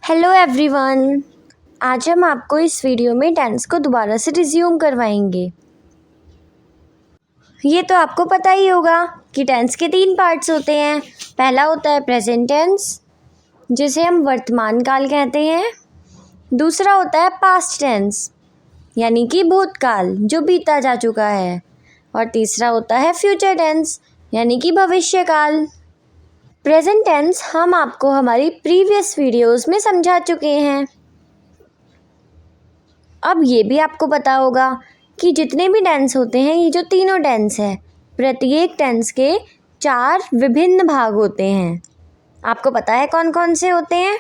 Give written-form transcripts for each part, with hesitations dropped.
Hello everyone. आज हम आपको इस वीडियो में टेंस को दोबारा से रिज्यूम करवाएंगे। ये तो आपको पता ही होगा कि टेंस के 3 पार्ट्स होते हैं। पहला होता है प्रेजेंट टेंस, जिसे हम वर्तमान काल कहते हैं। दूसरा होता है पास्ट टेंस, यानी कि भूतकाल जो बीता जा चुका है। और तीसरा होता है फ्यूचर टेंस, यानी कि भविष्य काल। प्रेजेंट टेंस हम आपको हमारी प्रीवियस वीडियोस में समझा चुके हैं। अब ये भी आपको पता होगा कि जितने भी टेंस होते हैं, ये जो तीनों टेंस है, प्रत्येक टेंस के 4 विभिन्न भाग होते हैं। आपको पता है कौन कौन से होते हैं?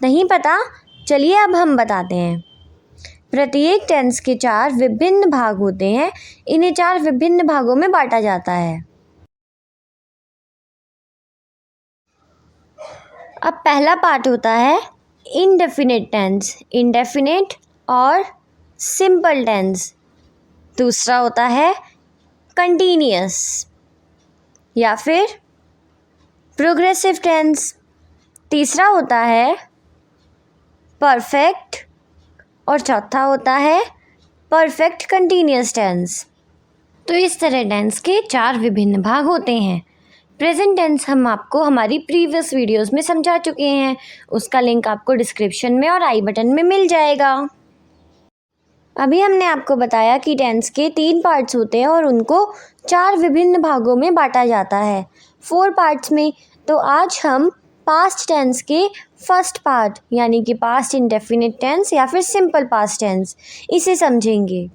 नहीं पता? चलिए अब हम बताते हैं। प्रत्येक टेंस के 4 विभिन्न भाग होते हैं। इन्हें 4 विभिन्न भागों में बांटा जाता है। अब पहला पार्ट होता है इंडेफिनिट टेंस, इंडेफिनिट और सिंपल टेंस। दूसरा होता है कंटिन्यूअस या फिर प्रोग्रेसिव टेंस। तीसरा होता है परफेक्ट और चौथा होता है परफेक्ट कंटिन्यूअस टेंस। तो इस तरह टेंस के 4 विभिन्न भाग होते हैं। प्रेजेंट टेंस हम आपको हमारी प्रीवियस वीडियोस में समझा चुके हैं। उसका लिंक आपको डिस्क्रिप्शन में और आई बटन में मिल जाएगा। अभी हमने आपको बताया कि टेंस के 3 पार्ट्स होते हैं और उनको 4 विभिन्न भागों में बांटा जाता है, 4 पार्ट्स में। तो आज हम पास्ट टेंस के फर्स्ट पार्ट, यानी कि पास्ट इंडेफिनिट टेंस या फिर सिंपल पास्ट टेंस, इसे समझेंगे।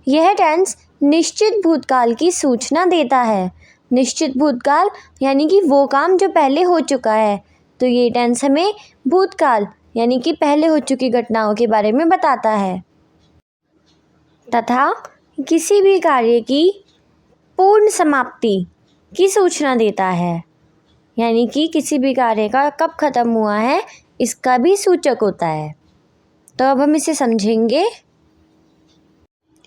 यह टेंस निश्चित भूतकाल की सूचना देता है। निश्चित भूतकाल यानी कि वो काम जो पहले हो चुका है। तो ये टेंस हमें भूतकाल यानी कि पहले हो चुकी घटनाओं के बारे में बताता है, तथा किसी भी कार्य की पूर्ण समाप्ति की सूचना देता है, यानी कि किसी भी कार्य का कब खत्म हुआ है इसका भी सूचक होता है। तो अब हम इसे समझेंगे।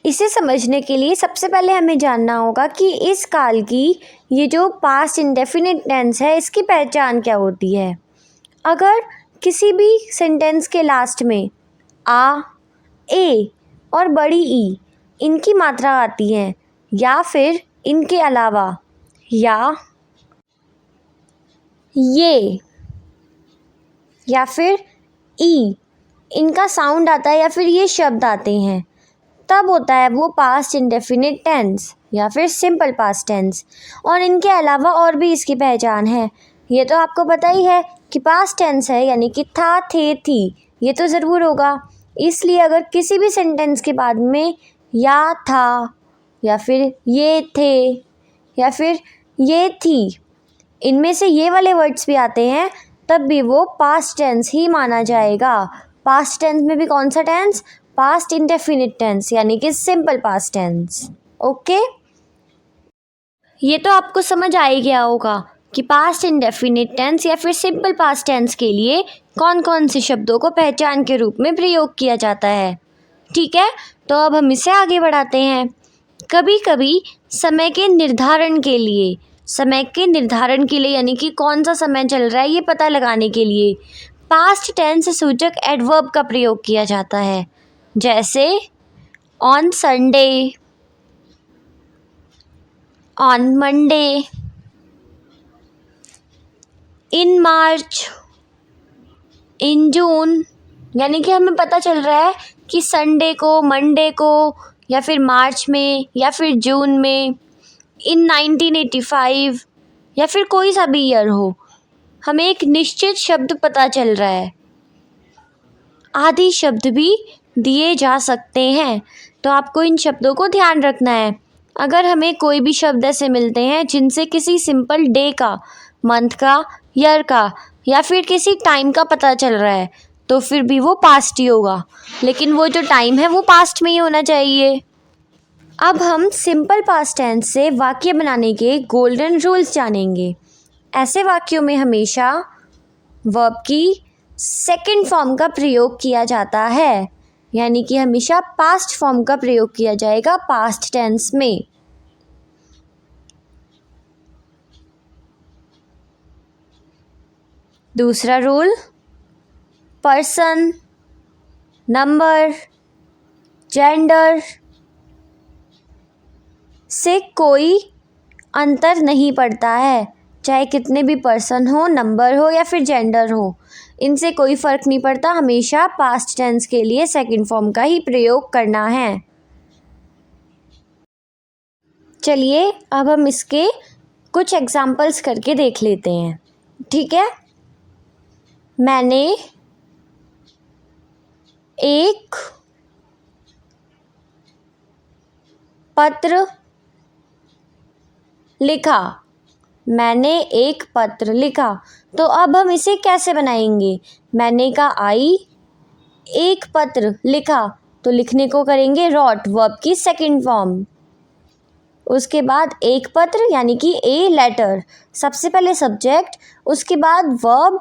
इसे समझने के लिए सबसे पहले हमें जानना होगा कि इस काल की ये जो पास्ट इंडेफिनिट टेंस है, इसकी पहचान क्या होती है। अगर किसी भी सेंटेंस के लास्ट में आ, ए और बड़ी ई इनकी मात्रा आती है, या फिर इनके अलावा या, ये या फिर ई इनका साउंड आता है, या फिर ये शब्द आते हैं, तब होता है वो पास्ट इंडेफिनिट टेंस या फिर सिंपल पास्ट टेंस। और इनके अलावा और भी इसकी पहचान है। ये तो आपको पता ही है कि पास्ट टेंस है, यानी कि था, थे, थी, ये तो ज़रूर होगा। इसलिए अगर किसी भी सेंटेंस के बाद में या था या फिर ये थे या फिर ये थी, इनमें से ये वाले वर्ड्स भी आते हैं, तब भी वो पास्ट टेंस ही माना जाएगा। पास्ट टेंस में भी कौन सा टेंस? पास्ट इंडेफिनिट टेंस, यानी कि सिंपल पास्ट टेंस। ओके, ये तो आपको समझ आ ही गया होगा कि पास्ट इंडेफिनिट टेंस या फिर सिंपल पास्ट टेंस के लिए कौन कौन से शब्दों को पहचान के रूप में प्रयोग किया जाता है। ठीक है, तो अब हम इसे आगे बढ़ाते हैं। कभी कभी समय के निर्धारण के लिए यानी कि कौन सा समय चल रहा है ये पता लगाने के लिए पास्ट टेंस सूचक एडवर्ब का प्रयोग किया जाता है। जैसे ऑन संडे, ऑन मंडे, इन मार्च, इन जून, यानी कि हमें पता चल रहा है कि संडे को, मंडे को, या फिर मार्च में, या फिर जून में, इन 1985, या फिर कोई सा भी ईयर हो, हमें एक निश्चित शब्द पता चल रहा है। आदि शब्द भी दिए जा सकते हैं, तो आपको इन शब्दों को ध्यान रखना है। अगर हमें कोई भी शब्द ऐसे मिलते हैं जिनसे किसी सिंपल डे का, मंथ का, ईयर का या फिर किसी टाइम का पता चल रहा है, तो फिर भी वो पास्ट ही होगा, लेकिन वो जो टाइम है वो पास्ट में ही होना चाहिए। अब हम सिंपल पास्ट टेंस से वाक्य बनाने के गोल्डन रूल्स जानेंगे। ऐसे वाक्यों में हमेशा वर्ब की सेकंड फॉर्म का प्रयोग किया जाता है, यानी कि हमेशा पास्ट फॉर्म का प्रयोग किया जाएगा पास्ट टेंस में। दूसरा रूल, पर्सन, नंबर, जेंडर से कोई अंतर नहीं पड़ता है, चाहे कितने भी पर्सन हो, नंबर हो या फिर जेंडर हो, इनसे कोई फ़र्क नहीं पड़ता, हमेशा पास्ट टेंस के लिए सेकंड फॉर्म का ही प्रयोग करना है। चलिए अब हम इसके कुछ एग्जाम्पल्स करके देख लेते हैं, ठीक है। मैंने एक पत्र लिखा। मैंने एक पत्र लिखा, तो अब हम इसे कैसे बनाएंगे? मैंने का आई, एक पत्र लिखा, तो लिखने को करेंगे रॉट, वर्ब की सेकंड फॉर्म। उसके बाद एक पत्र यानी कि ए लेटर, सबसे पहले सब्जेक्ट, उसके बाद वर्ब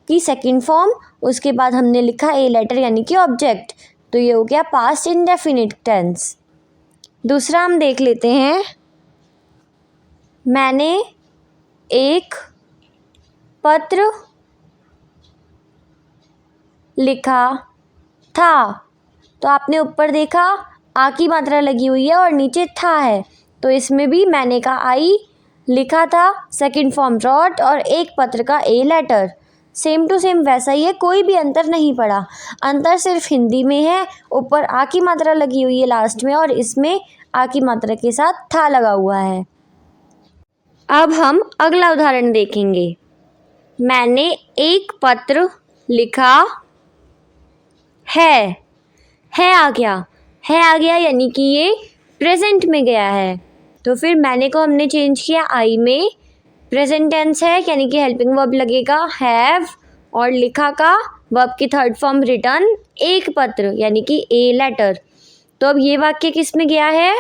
की सेकंड फॉर्म, उसके बाद हमने लिखा ए लेटर यानी कि ऑब्जेक्ट, तो ये हो गया पास्ट इंडेफिनिट टेंस। दूसरा हम देख लेते हैं, मैंने एक पत्र लिखा था, तो आपने ऊपर देखा आ की मात्रा लगी हुई है और नीचे था है, तो इसमें भी मैंने का आई, लिखा था सेकंड फॉर्म रॉट और एक पत्र का a letter, same to same वैसा ही है, कोई भी अंतर नहीं पड़ा। अंतर सिर्फ हिंदी में है, ऊपर आ की मात्रा लगी हुई है लास्ट में और इसमें आ की मात्रा के साथ था लगा हुआ है। अब हम अगला उदाहरण देखेंगे, मैंने एक पत्र लिखा है आ गया यानी कि ये प्रेजेंट में गया है, तो फिर मैंने को हमने चेंज किया आई में, प्रेजेंट टेंस है यानी कि हेल्पिंग वर्ब लगेगा हैव, और लिखा का वर्ब की थर्ड फॉर्म रिटर्न, एक पत्र यानी कि ए लेटर। तो अब ये वाक्य किस में गया है?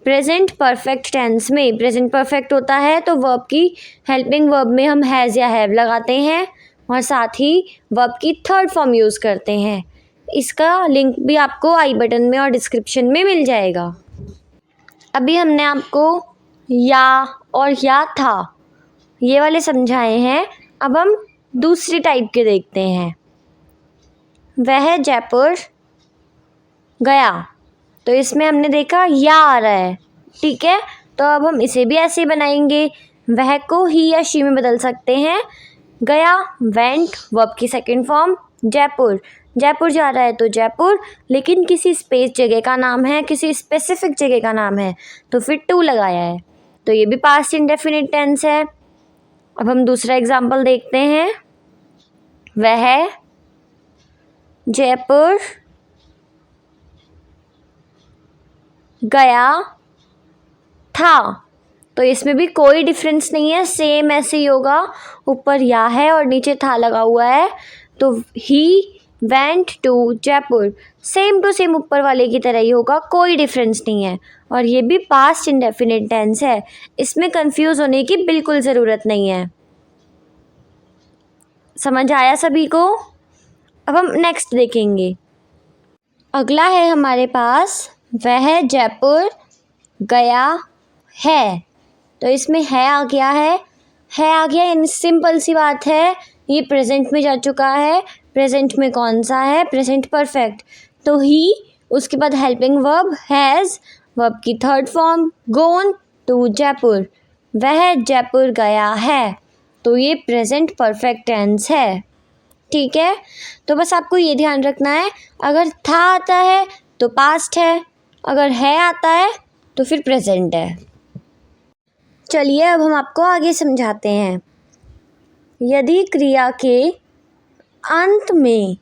प्रेजेंट परफेक्ट टेंस में। प्रेजेंट परफेक्ट होता है तो वर्ब की हेल्पिंग वर्ब में हम हैज़ या हैव लगाते हैं और साथ ही वर्ब की थर्ड फॉर्म यूज़ करते हैं। इसका लिंक भी आपको आई बटन में और डिस्क्रिप्शन में मिल जाएगा। अभी हमने आपको या और या था ये वाले समझाए हैं, अब हम दूसरी टाइप के देखते हैं। वह जयपुर गया, तो इसमें हमने देखा या आ रहा है, ठीक है, तो अब हम इसे भी ऐसे बनाएंगे, वह को ही या शी में बदल सकते हैं। गया वेंट वर्ब की सेकंड फॉर्म, जयपुर जा रहा है तो जयपुर, लेकिन किसी स्पेस जगह का नाम है, किसी स्पेसिफिक जगह का नाम है, तो फिर टू लगाया है, तो ये भी पास्ट इंडेफिनिट टेंस है। अब हम दूसरा एग्जाम्पल देखते हैं, वह जयपुर गया था, तो इसमें भी कोई डिफरेंस नहीं है, सेम ऐसे ही होगा, ऊपर या है और नीचे था लगा हुआ है, तो he went to Jaipur, same to same ऊपर वाले की तरह ही होगा, कोई डिफरेंस नहीं है, और ये भी पास्ट इंडेफिनिट टेंस है, इसमें कंफ्यूज होने की बिल्कुल ज़रूरत नहीं है। समझ आया सभी को? अब हम नेक्स्ट देखेंगे। अगला है हमारे पास, वह जयपुर गया है, तो इसमें है आ गया यानी सिंपल सी बात है, ये प्रेजेंट में जा चुका है, प्रेजेंट में कौन सा है? प्रेजेंट परफेक्ट, तो ही, उसके बाद हेल्पिंग वर्ब हैज़, वर्ब की third form gone to Jaipur, वह जयपुर गया है, तो ये प्रेजेंट परफेक्ट टेंस है, ठीक है। तो बस आपको ये ध्यान रखना है, अगर था आता है तो पास्ट है, अगर है आता है तो फिर प्रेजेंट है। चलिए अब हम आपको आगे समझाते हैं। यदि क्रिया के अंत में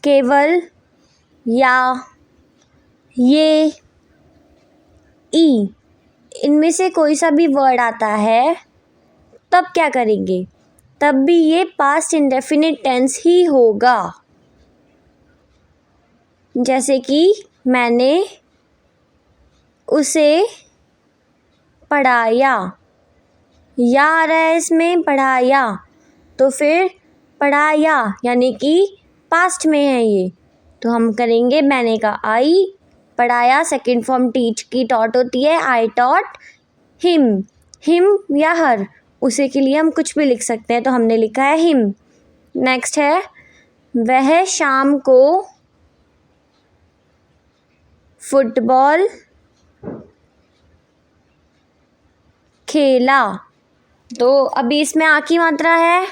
केवल या, ये, ई इनमें से कोई सा भी वर्ड आता है, तब क्या करेंगे? तब भी ये पास्ट इंडेफिनिट टेंस ही होगा। जैसे कि मैंने उसे पढ़ाया, या आ रहा है इसमें, पढ़ाया, तो फिर पढ़ाया यानी कि पास्ट में है ये, तो हम करेंगे मैंने का आई, पढ़ाया सेकंड फॉर्म टीच की टॉट होती है, आई टॉट हिम या हर, उसे के लिए हम कुछ भी लिख सकते हैं, तो हमने लिखा है हिम। नेक्स्ट है वह शाम को फुटबॉल खेला। तो अभी इसमें आ की मात्रा है,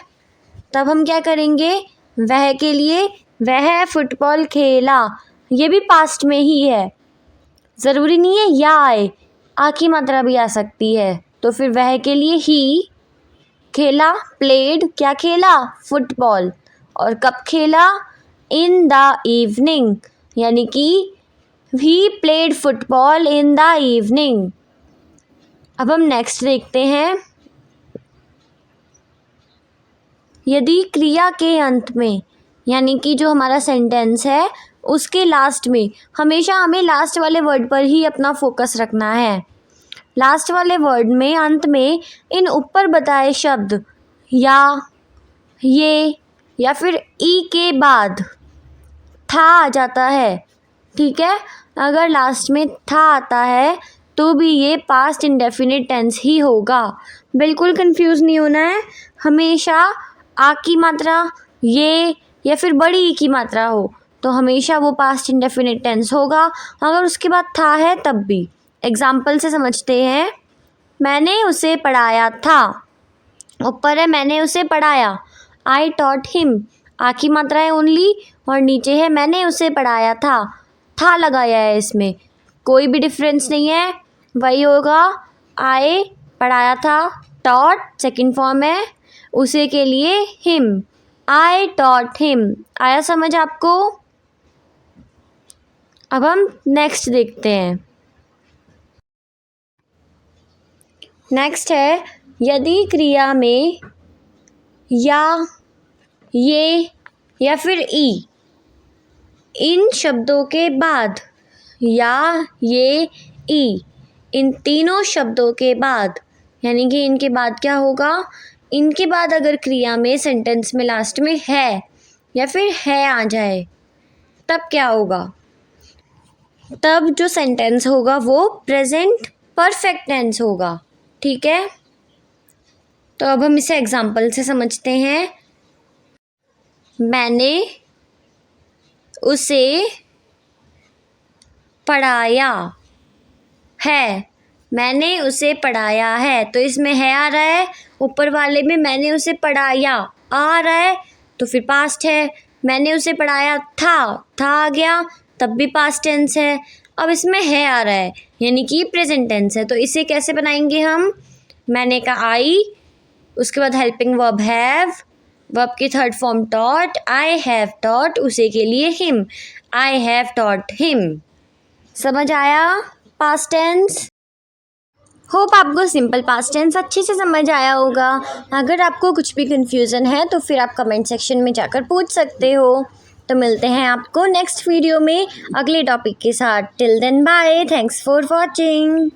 तब हम क्या करेंगे, वह के लिए वह फुटबॉल खेला, ये भी पास्ट में ही है, ज़रूरी नहीं है या आए, आ की मात्रा भी आ सकती है। तो फिर वह के लिए ही खेला, प्लेड, क्या खेला, फुटबॉल। और कब खेला, इन द इवनिंग, यानी कि he played football in the evening. अब हम नेक्स्ट देखते हैं, यदि क्रिया के अंत में, यानी कि जो हमारा सेंटेंस है उसके लास्ट में, हमेशा हमें लास्ट वाले वर्ड पर ही अपना फोकस रखना है। लास्ट वाले वर्ड में अंत में इन ऊपर बताए शब्द या, ये या फिर ई के बाद था आ जाता है, ठीक है। अगर लास्ट में था आता है तो भी ये पास्ट इंडेफिनिट टेंस ही होगा। बिल्कुल कंफ्यूज नहीं होना है, हमेशा आ की मात्रा ये या फिर बड़ी ई की मात्रा हो तो हमेशा वो पास्ट इंडेफिनिट टेंस होगा। अगर उसके बाद था है तब भी। एग्जाम्पल से समझते हैं, मैंने उसे पढ़ाया था, ऊपर है मैंने उसे पढ़ाया, आई टॉट हिम, आ की मात्रा है ओनली, और नीचे है मैंने उसे पढ़ाया था लगाया है, इसमें कोई भी डिफरेंस नहीं है, वही होगा। आई पढ़ाया था, टॉट सेकंड फॉर्म है, उसे के लिए हिम, आई टॉट हिम। आया समझ आपको। अब हम नेक्स्ट देखते हैं। नेक्स्ट है, यदि क्रिया में या, ये या फिर ई, इन शब्दों के बाद, या ये ई, इन तीनों शब्दों के बाद, यानी कि इनके बाद क्या होगा, इनके बाद अगर क्रिया में सेंटेंस में लास्ट में है या फिर है आ जाए, तब क्या होगा, तब जो सेंटेंस होगा वो प्रेजेंट परफेक्ट टेंस होगा, ठीक है। तो अब हम इसे एग्जाम्पल से समझते हैं, मैंने उसे पढ़ाया है, मैंने उसे पढ़ाया है, तो इसमें है आ रहा है, ऊपर वाले में मैंने उसे पढ़ाया आ रहा है तो फिर पास्ट है। मैंने उसे पढ़ाया था आ गया, तब भी पास्ट टेंस है। अब इसमें है आ रहा है यानी कि प्रेजेंट टेंस है, तो इसे कैसे बनाएंगे हम, मैंने का आई, उसके बाद हेल्पिंग वर्ब हैव, वर्ब की third form taught, I have taught, उसे के लिए him, I have taught him. समझ आया पास्ट टेंस। होप आपको सिंपल पास्ट टेंस अच्छे से समझ आया होगा। अगर आपको कुछ भी कन्फ्यूज़न है तो फिर आप कमेंट सेक्शन में जाकर पूछ सकते हो। तो मिलते हैं आपको नेक्स्ट वीडियो में अगले टॉपिक के साथ। Till then bye, thanks for watching.